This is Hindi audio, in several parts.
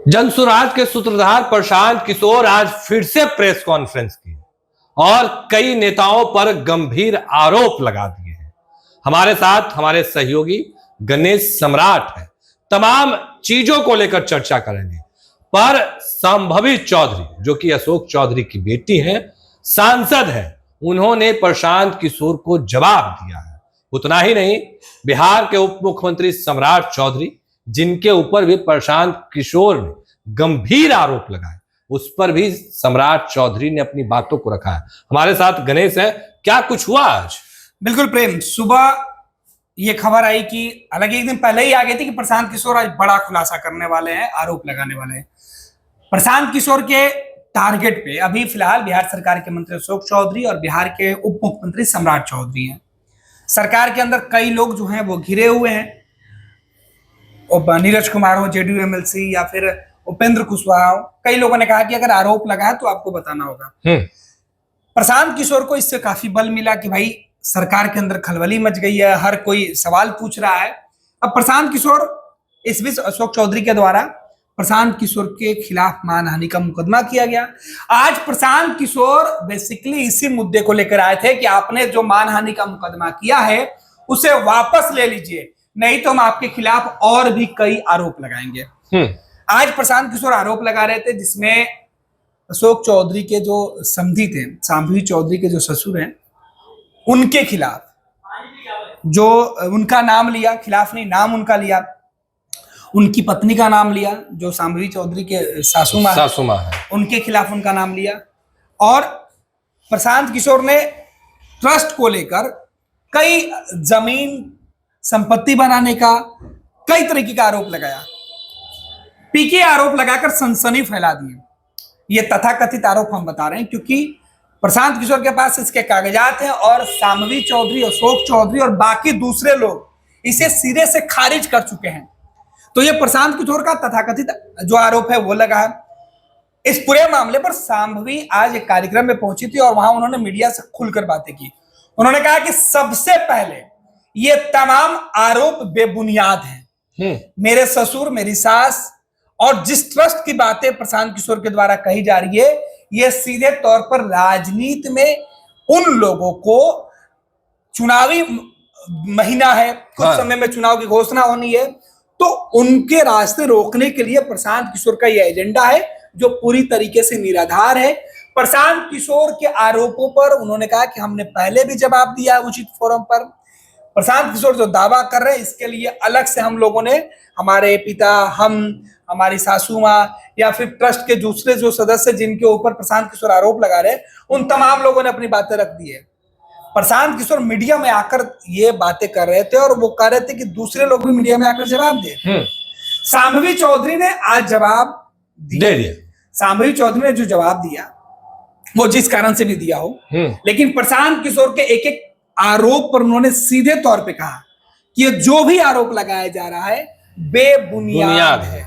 जनसुराज के सूत्रधार प्रशांत किशोर आज फिर से प्रेस कॉन्फ्रेंस की और कई नेताओं पर गंभीर आरोप लगा दिए हैं। हमारे साथ हमारे सहयोगी गणेश सम्राट है। तमाम चीजों को लेकर चर्चा करेंगे। पर संभवी चौधरी जो कि अशोक चौधरी की बेटी है, सांसद है, उन्होंने प्रशांत किशोर को जवाब दिया है। उतना ही नहीं, बिहार के उप मुख्यमंत्री सम्राट चौधरी, जिनके ऊपर भी प्रशांत किशोर ने गंभीर आरोप लगाए, उस पर भी सम्राट चौधरी ने अपनी बातों को रखा है। हमारे साथ गणेश है। क्या कुछ हुआ आज? बिल्कुल प्रेम, सुबह ये खबर आई कि हालांकि एक दिन पहले ही आ गई थी कि प्रशांत किशोर आज बड़ा खुलासा करने वाले हैं, आरोप लगाने वाले हैं। प्रशांत किशोर के टारगेट पे अभी फिलहाल बिहार सरकार के मंत्री अशोक चौधरी और बिहार के उप मुख्यमंत्री सम्राट चौधरी हैं। सरकार के अंदर कई लोग जो हैं वो घिरे हुए हैं। नीरज कुमार हो, जेडीयू एमएलसी, या फिर उपेंद्र कुशवाहा हो, कई लोगों ने कहा कि अगर आरोप लगा है तो आपको बताना होगा। प्रशांत किशोर को इससे काफी बल मिला कि भाई सरकार के अंदर खलबली मच गई है, हर कोई सवाल पूछ रहा है। अब प्रशांत किशोर, इस बीच अशोक चौधरी के द्वारा प्रशांत किशोर के खिलाफ मानहानि का मुकदमा किया गया। आज प्रशांत किशोर बेसिकली इसी मुद्दे को लेकर आए थे कि आपने जो मानहानि का मुकदमा किया है उसे वापस ले लीजिए, नहीं तो हम आपके खिलाफ और भी कई आरोप लगाएंगे। आज प्रशांत किशोर आरोप लगा रहे थे, जिसमें अशोक चौधरी के जो समधी थे, शांभवी चौधरी के जो ससुर हैं, उनके खिलाफ जो उनका नाम लिया, खिलाफ नहीं, नाम उनका लिया, उनकी पत्नी का नाम लिया, जो शांभवी चौधरी के सासू माँ है, उनके खिलाफ उनका नाम लिया। और प्रशांत किशोर ने ट्रस्ट को लेकर कई जमीन संपत्ति बनाने का कई तरीके का आरोप लगाया। पीके आरोप लगाकर सनसनी फैला दिए। ये तथाकथित आरोप हम बता रहे हैं क्योंकि प्रशांत किशोर के पास इसके कागजात हैं और शांभवी चौधरी, अशोक चौधरी और बाकी दूसरे लोग इसे सिरे से खारिज कर चुके हैं। तो ये प्रशांत किशोर का तथाकथित जो आरोप है वो लगा है। इस पूरे मामले पर शांभवी आज एक कार्यक्रम में पहुंची थी और वहां उन्होंने मीडिया से खुलकर बातें की। उन्होंने कहा कि सबसे पहले ये तमाम आरोप बेबुनियाद हैं। मेरे ससुर, मेरी सास और जिस ट्रस्ट की बातें प्रशांत किशोर के द्वारा कही जा रही है, ये सीधे तौर पर राजनीति में उन लोगों को, चुनावी महीना है, कुछ समय में चुनाव की घोषणा होनी है, तो उनके रास्ते रोकने के लिए प्रशांत किशोर का यह एजेंडा है जो पूरी तरीके से निराधार है। प्रशांत किशोर के आरोपों पर उन्होंने कहा कि हमने पहले भी जवाब दिया उचित फोरम पर। प्रशांत किशोर जो दावा कर रहे हैं, इसके लिए अलग से हम लोगों ने, हमारे पिता, हमारी सासू माँ या फिर ट्रस्ट के दूसरे जो सदस्य जिनके ऊपर प्रशांत किशोर आरोप लगा रहे हैं, उन तमाम लोगों ने अपनी बातें रख दी है। प्रशांत किशोर मीडिया में आकर ये बातें कर रहे थे और वो कह रहे थे कि दूसरे लोग भी मीडिया में आकर जवाब दे। शांभवी चौधरी ने आज जवाब दे दिया। शांभवी चौधरी ने जो जवाब दिया वो जिस कारण से भी दिया हो, लेकिन प्रशांत किशोर के एक एक आरोप पर उन्होंने सीधे तौर पे कहा कि ये जो भी आरोप लगाया जा रहा है बेबुनियाद है,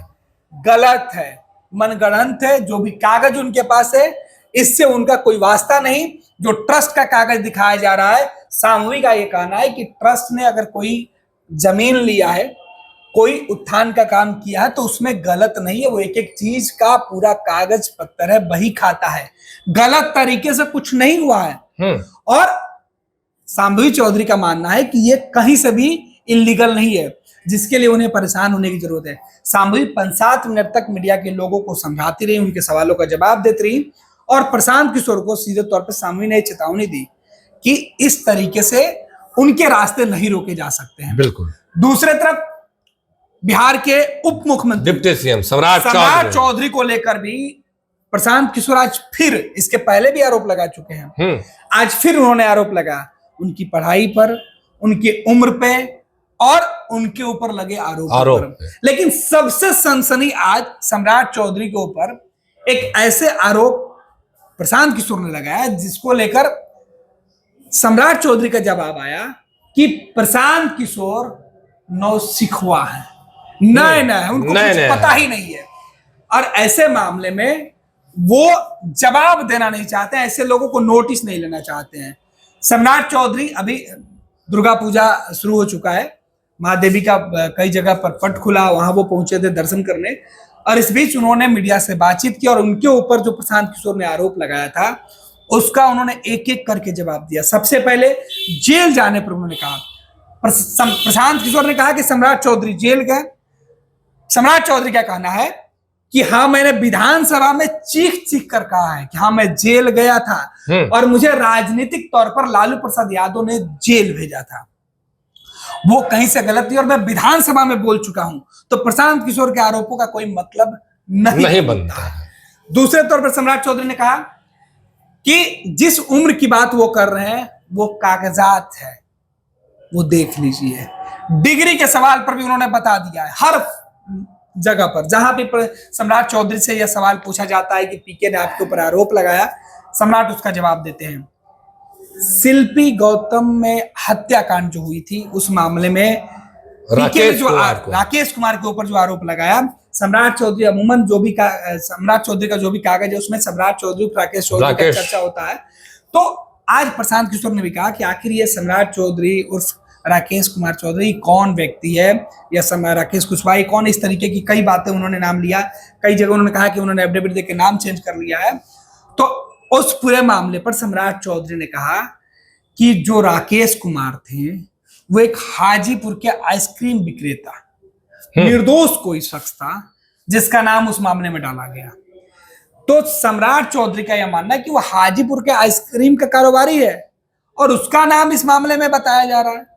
गलत है, मनगढ़ंत है। जो भी कागज उनके पास है इससे उनका कोई वास्ता नहीं। जो ट्रस्ट का कागज दिखाया जा रहा है, शांभवी का ये कहना है कि ट्रस्ट ने अगर कोई जमीन लिया है, कोई उत्थान का काम किया है, तो उसमें गलत नहीं है। वो एक एक चीज का पूरा कागज पत्तर है, बही खाता है, गलत तरीके से कुछ नहीं हुआ है। और शांभवी चौधरी का मानना है कि ये कहीं से भी इलीगल नहीं है, जिसके लिए उन्हें परेशान होने की जरूरत है। शांभवी 5-7 मिनट तक मीडिया के लोगों को समझाती रही, उनके सवालों का जवाब देती रही और प्रशांत किशोर को सीधे तौर पर शांभवी ने चेतावनी दी कि इस तरीके से उनके रास्ते नहीं रोके जा सकते हैं। बिल्कुल। दूसरे तरफ बिहार के उप मुख्यमंत्री डिप्टी सीएम सम्राट चौधरी को लेकर भी प्रशांत किशोर आज फिर, इसके पहले भी आरोप लगा चुके हैं, आज फिर उन्होंने आरोप लगा उनकी पढ़ाई पर, उनकी उम्र पे और उनके ऊपर लगे आरोप पर। लेकिन सबसे सनसनी आज सम्राट चौधरी के ऊपर एक ऐसे आरोप प्रशांत किशोर ने लगाया जिसको लेकर सम्राट चौधरी का जवाब आया कि प्रशांत किशोर नौसिखुआ है, नए है, उनको कुछ पता ही नहीं है। और ऐसे मामले में वो जवाब देना नहीं चाहते, ऐसे लोगों को नोटिस नहीं लेना चाहते हैं। सम्राट चौधरी, अभी दुर्गा पूजा शुरू हो चुका है, महादेवी का कई जगह पर पट खुला, वहां वो पहुंचे थे दर्शन करने। और इस बीच उन्होंने मीडिया से बातचीत की और उनके ऊपर जो प्रशांत किशोर ने आरोप लगाया था उसका उन्होंने एक एक करके जवाब दिया। सबसे पहले जेल जाने पर उन्होंने कहा, प्रशांत किशोर ने कहा कि सम्राट चौधरी जेल गए। सम्राट चौधरी का कहना है कि हाँ, मैंने विधानसभा में चीख चीख कर कहा है कि हाँ, मैं जेल गया था और मुझे राजनीतिक तौर पर लालू प्रसाद यादव ने जेल भेजा था, वो कहीं से गलत थी और मैं विधानसभा में बोल चुका हूं। तो प्रशांत किशोर के आरोपों का कोई मतलब नहीं बनता है। दूसरे तौर पर सम्राट चौधरी ने कहा कि जिस उम्र की बात वो कर रहे हैं वो कागजात है, वो देख लीजिए। डिग्री के सवाल पर भी उन्होंने बता दिया है, हर जगह पर जहां भी सम्राट चौधरी से यह सवाल पूछा जाता है कि पीके ने आपके ऊपर आरोप लगाया, सम्राट उसका जवाब देते हैं। शिल्पी गौतम में हत्याकांड जो हुई थी उस मामले में राकेश कुमार के ऊपर जो आरोप लगाया, सम्राट चौधरी अमूमन सम्राट चौधरी का जो भी कागज है उसमें सम्राट चौधरी राकेश चौधरी का चर्चा होता है। तो आज प्रशांत किशोर ने भी कहा कि आखिर ये सम्राट चौधरी उर्फ राकेश कुमार चौधरी कौन व्यक्ति है, या राकेश कुशवाहा कौन, इस तरीके की कई बातें उन्होंने नाम लिया। कई जगह उन्होंने कहा कि उन्होंने एफिडेविट देके नाम चेंज कर लिया है। तो उस पूरे मामले पर सम्राट चौधरी ने कहा कि जो राकेश कुमार थे वो एक हाजीपुर के आइसक्रीम विक्रेता, निर्दोष कोई शख्स था जिसका नाम उस मामले में डाला गया। तो सम्राट चौधरी का यह मानना है कि वो हाजीपुर के आइसक्रीम का कारोबारी है और उसका नाम इस मामले में बताया जा रहा है।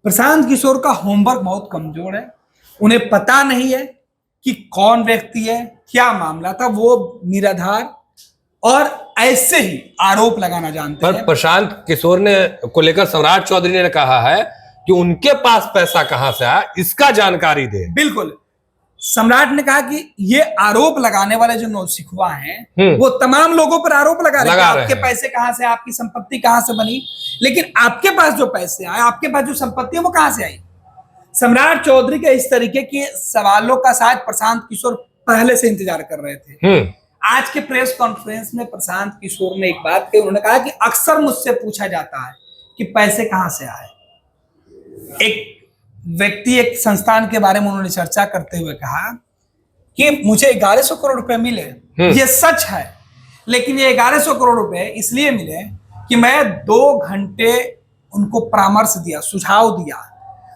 प्रशांत किशोर का होमवर्क बहुत कमजोर है, उन्हें पता नहीं है कि कौन व्यक्ति है, क्या मामला था, वो निराधार और ऐसे ही आरोप लगाना जानते हैं। प्रशांत किशोर ने को लेकर सम्राट चौधरी ने कहा है कि उनके पास पैसा कहां से आया इसका जानकारी दे। बिल्कुल, सम्राट ने कहा कि ये आरोप लगाने वाले जो नौसिखुआ हैं वो तमाम लोगों पर आरोप लगा रहे हैं आपके पैसे कहां से, आपकी संपत्ति कहां से बनी, लेकिन आपके पास जो पैसे आए, आपके पास जो संपत्ति है वो कहां से आई। सम्राट चौधरी के इस तरीके के सवालों का शायद प्रशांत किशोर पहले से इंतजार कर रहे थे। आज के प्रेस कॉन्फ्रेंस में प्रशांत किशोर ने एक बात कही, उन्होंने कहा कि अक्सर मुझसे पूछा जाता है कि पैसे कहां से आए। एक व्यक्ति, एक संस्थान के बारे में उन्होंने चर्चा करते हुए कहा कि मुझे 1100 करोड़ रुपए मिले, ये सच है, लेकिन ये 1100 करोड़ रुपए इसलिए मिले कि मैं 2 घंटे उनको परामर्श दिया, सुझाव दिया।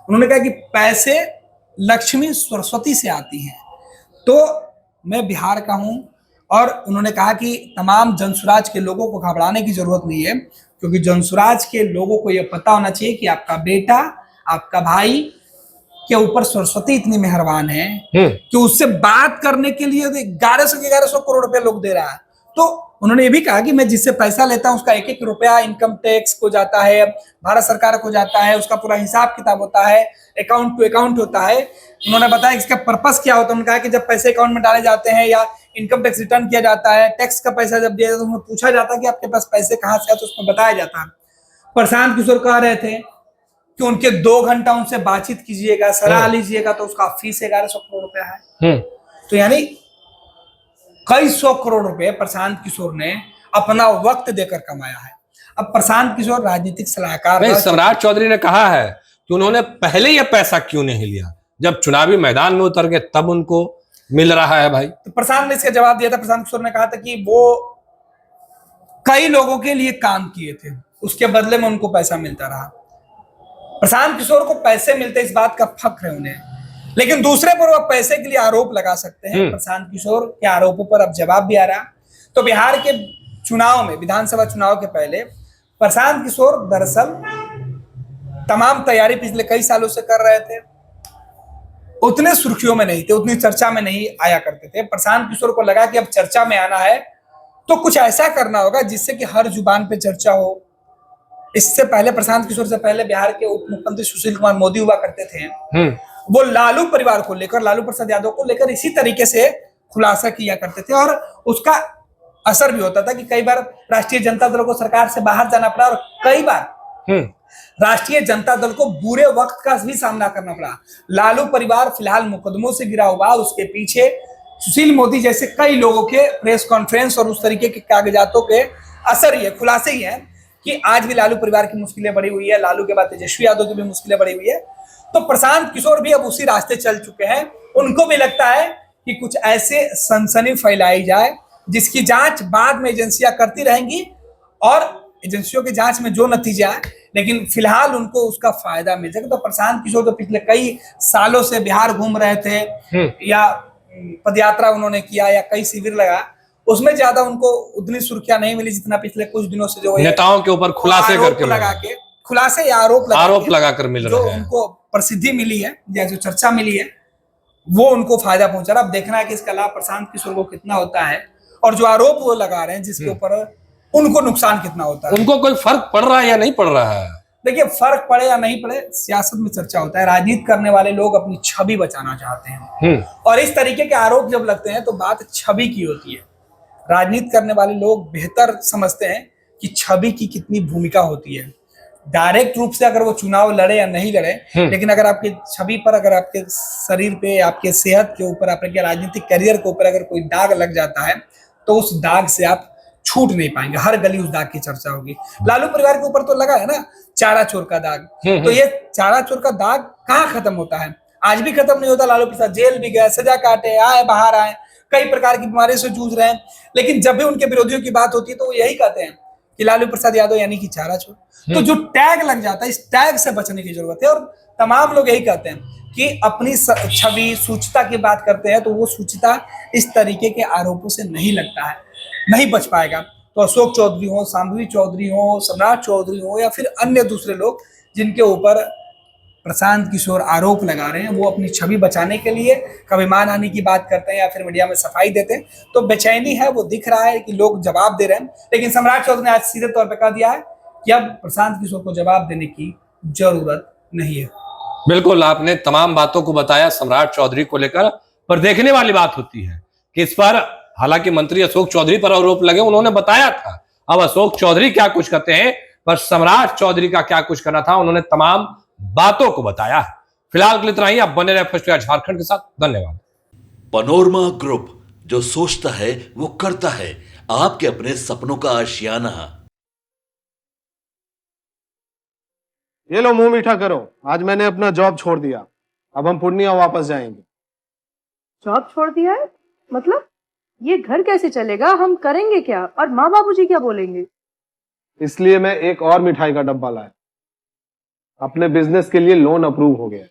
उन्होंने कहा कि पैसे लक्ष्मी सरस्वती से आती हैं, तो मैं बिहार का हूं। और उन्होंने कहा कि तमाम जनसुराज के लोगों को घबराने की जरूरत नहीं है, क्योंकि जनसुराज के लोगों को यह पता होना चाहिए कि आपका बेटा, आपका भाई के ऊपर सरस्वती इतनी मेहरबान है कि उससे बात करने के लिए 1100 करोड़ रुपए लोग दे रहा है। तो उन्होंने ये भी कहा कि मैं जिससे पैसा लेता हूं उसका एक एक रुपया इनकम टैक्स को जाता है, भारत सरकार को जाता है, उसका पूरा हिसाब किताब होता है, अकाउंट टू अकाउंट होता है। उन्होंने बताया इसका पर्पस क्या होता है। उन्होंने कहा कि जब पैसे अकाउंट में डाले जाते हैं या इनकम टैक्स रिटर्न किया जाता है, टैक्स का पैसा जब दिया जाता है, तो पूछा जाता है कि आपके पास पैसे कहां से आए, तो उसमें बताया जाता है। प्रशांत किशोर कह रहे थे कि उनके 2 घंटा उनसे बातचीत कीजिएगा, सलाह लीजिएगा, तो उसका फीस 1100 करोड़ रुपया है। तो यानी कई 100 करोड़ रुपए प्रशांत किशोर ने अपना वक्त देकर कमाया है। अब प्रशांत किशोर राजनीतिक सलाहकार, सम्राट चौधरी ने कहा है कि उन्होंने पहले यह पैसा क्यों नहीं लिया, जब चुनावी मैदान में उतर गए तब उनको मिल रहा है भाई। तो प्रशांत ने इसका जवाब दिया था। प्रशांत किशोर ने कहा था कि वो कई लोगों के लिए काम किए थे, उसके बदले में उनको पैसा मिलता रहा। प्रशांत किशोर को पैसे मिलते इस बात का फख्र है उन्हें, लेकिन दूसरे पर वो पैसे के लिए आरोप लगा सकते हैं। प्रशांत किशोर के आरोपों पर अब जवाब भी आ रहा। तो बिहार के चुनाव में, विधानसभा चुनाव के पहले प्रशांत किशोर दरअसल तमाम तैयारी पिछले कई सालों से कर रहे थे, उतने सुर्खियों में नहीं थे, उतनी चर्चा में नहीं आया करते थे। प्रशांत किशोर को लगा कि अब चर्चा में आना है तो कुछ ऐसा करना होगा जिससे कि हर जुबान पे चर्चा हो। इससे पहले, प्रशांत किशोर से पहले बिहार के उप मुख्यमंत्री सुशील कुमार मोदी हुआ करते थे, वो लालू परिवार को लेकर, लालू प्रसाद यादव को लेकर इसी तरीके से खुलासा किया करते थे और उसका असर भी होता था कि कई बार राष्ट्रीय जनता दल को सरकार से बाहर जाना पड़ा और कई बार राष्ट्रीय जनता दल को बुरे वक्त का भी सामना करना पड़ा। लालू परिवार फिलहाल मुकदमों से गिरा हुआ, उसके पीछे सुशील मोदी जैसे कई लोगों के प्रेस कॉन्फ्रेंस और उस तरीके के कागजातों के असर ही है, खुलासे ही है कि आज भी लालू परिवार की मुश्किलें बढ़ी हुई है, लालू के बाद तेजस्वी यादव की भी मुश्किलें बढ़ी हुई है। तो प्रशांत किशोर भी अब उसी रास्ते चल चुके हैं। उनको भी लगता है कि कुछ ऐसे सनसनी फैलाई जाए जिसकी जांच बाद में एजेंसियां करती रहेंगी और एजेंसियों की जांच में जो नतीजा है, लेकिन फिलहाल उनको उसका फायदा मिल जाएगा। तो प्रशांत किशोर तो पिछले कई सालों से बिहार घूम रहे थे या पदयात्रा उन्होंने किया या कई शिविर लगा, उसमें ज्यादा उनको उतनी सुर्खियां नहीं मिली जितना पिछले कुछ दिनों से जो नेताओं के ऊपर खुलासे करके लगा के खुलासे या आरोप लगाकर मिल जो रहे हैं। उनको प्रसिद्धि मिली है या जो चर्चा मिली है वो उनको फायदा पहुंचा रहा। अब देखना है कि इसका लाभ प्रशांत किशोर को कितना होता है और जो आरोप वो लगा रहे हैं जिसके ऊपर उनको नुकसान कितना होता है। उनको कोई फर्क पड़ रहा है या नहीं पड़ रहा है? देखिए, फर्क पड़े या नहीं पड़े, सियासत में चर्चा होता है। राजनीति करने वाले लोग अपनी छवि बचाना चाहते हैं और इस तरीके के आरोप जब लगते हैं तो बात छवि की होती है। राजनीति करने वाले लोग बेहतर समझते हैं कि छवि की कितनी भूमिका होती है। डायरेक्ट रूप से अगर वो चुनाव लड़े या नहीं लड़े, लेकिन अगर आपकी छवि पर, अगर आपके शरीर पे, आपके सेहत के ऊपर, आपके राजनीतिक करियर के ऊपर अगर कोई दाग लग जाता है तो उस दाग से आप छूट नहीं पाएंगे। हर गली उस दाग की चर्चा होगी। लालू परिवार के ऊपर तो लगा है ना चारा चोर का दाग, तो ये चारा चोर का दाग कहाँ खत्म होता है? आज भी खत्म नहीं होता। लालू प्रसाद जेल भी गए, सजा काटे, आए बाहर आए, कई प्रकार की बीमारी से जूझ रहे हैं, लेकिन जब भी उनके विरोधियों की बात होती है तो वो यही कहते हैं कि लालू प्रसाद यादव यानी कि चारा चोर। तो जो टैग लग जाता है, इस टैग से बचने की जरूरत है। और तमाम लोग यही कहते हैं कि अपनी छवि, सूचिता की बात करते हैं तो वो सूचिता इस तरीके के आरोपों से नहीं लगता है, नहीं बच पाएगा। तो अशोक चौधरी हो, शांभवी चौधरी हो, सम्राट चौधरी हो या फिर अन्य दूसरे लोग जिनके ऊपर प्रशांत किशोर आरोप लगा रहे हैं, वो अपनी छवि बचाने के लिए कभी मानहानि की बात करते हैं या फिर मीडिया में सफाई देते हैं। तो बेचैनी है, वो दिख रहा है कि लोग जवाब दे रहे हैं। लेकिन सम्राट चौधरी ने आज सीधे तौर पर कह दिया है कि अब प्रशांत किशोर को जवाब देने की जरूरत नहीं है। बिल्कुल, आपने तमाम बातों को बताया सम्राट चौधरी को लेकर, पर देखने वाली बात होती है कि इस पर हालांकि मंत्री अशोक चौधरी पर आरोप लगे, उन्होंने बताया था। अब अशोक चौधरी क्या कुछ कहते हैं, पर सम्राट चौधरी का क्या कुछ करना था, उन्होंने तमाम बातों को बताया है। फिलहाल के लिए इतना ही। आप बने रहे फर्स्ट झारखंड के साथ। धन्यवाद। पनोरमा ग्रुप, जो सोचता है वो करता है। आपके अपने सपनों का आशियाना। ये लो, मुंह मीठा करो। आज मैंने अपना जॉब छोड़ दिया, अब हम पूर्णिया वापस जाएंगे। जॉब छोड़ दिया है? मतलब ये घर कैसे चलेगा? हम करेंगे क्या? और माँ बाबूजी क्या बोलेंगे? इसलिए मैं एक और मिठाई का डब्बा लाया। अपने बिजनेस के लिए लोन अप्रूव हो गया।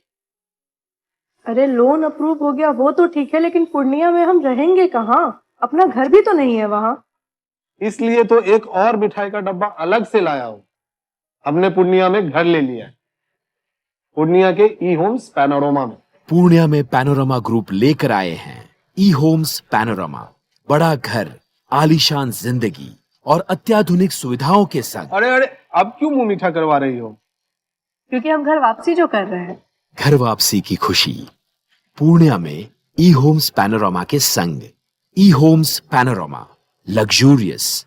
अरे लोन अप्रूव हो गया वो तो ठीक है, लेकिन पूर्णिया में हम रहेंगे कहाँ? अपना घर भी तो नहीं है वहां। इसलिए तो एक और मिठाई का डब्बा अलग से लाया हूं। हमने पूर्णिया में घर ले लिया है, पूर्णिया के ई होम्स पैनोरमा में। पूर्णिया में पैनोरमा ग्रुप लेकर आए हैं ई होम्स पैनोरमा। बड़ा घर, आलीशान जिंदगी और अत्याधुनिक सुविधाओं के संग। अरे अब क्यों मुंह मीठा करवा रही हो? क्योंकि हम घर वापसी जो कर रहे हैं। घर वापसी की खुशी पूर्णिया में ई होम्स पैनोरमा के संग। ई होम्स पैनोरमा, लग्जूरियस,